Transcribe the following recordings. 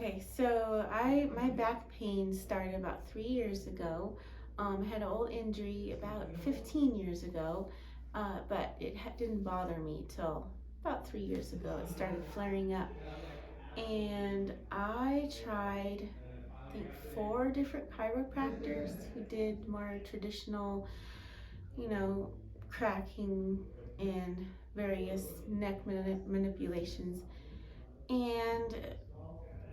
Okay, so my back pain started about 3 years ago. I had an old injury about 15 years ago, but it didn't bother me till about 3 years ago. It started flaring up, and I tried, I think, four different chiropractors who did more traditional, you know, cracking and various neck manipulations, and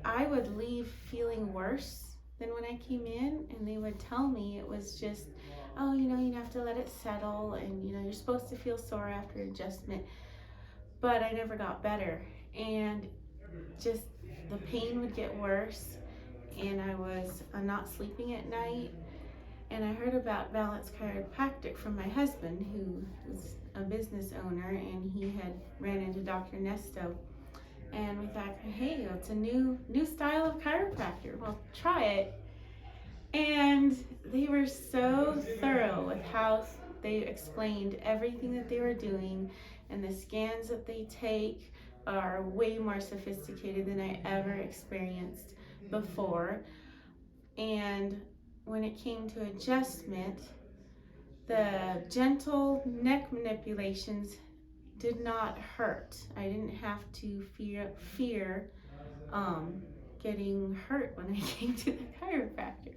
I would leave feeling worse than when I came in, and they would tell me it was just, oh, you have to let it settle, and you're supposed to feel sore after adjustment. But I never got better, and just the pain would get worse, and I was not sleeping at night. And I heard about Balance Chiropractic from my husband, who was a business owner, and he had ran into Dr. Nesto, and we thought, hey, it's a new style of chiropractor. Well, try it. And they were so thorough with how they explained everything that they were doing, and the scans that they take are way more sophisticated than I ever experienced before. And when it came to adjustment, the gentle neck manipulations did not hurt. I didn't have to fear um, getting hurt when I came to the chiropractor.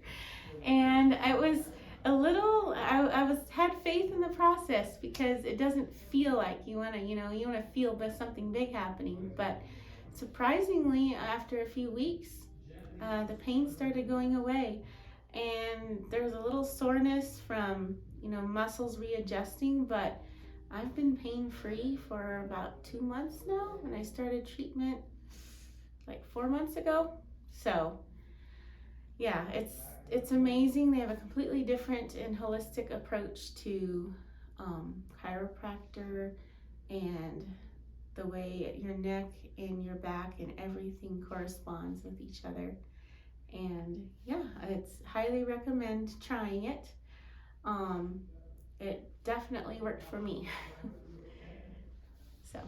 And I was I was had faith in the process, because it doesn't feel like you want to feel something big happening. But surprisingly, after a few weeks, the pain started going away, and there was a little soreness from muscles readjusting, but I've been pain free for about 2 months now, and I started treatment like 4 months ago. So yeah, it's amazing. They have a completely different and holistic approach to chiropractor, and the way your neck and your back and everything corresponds with each other. And yeah, it's highly recommend trying it. It definitely worked for me. So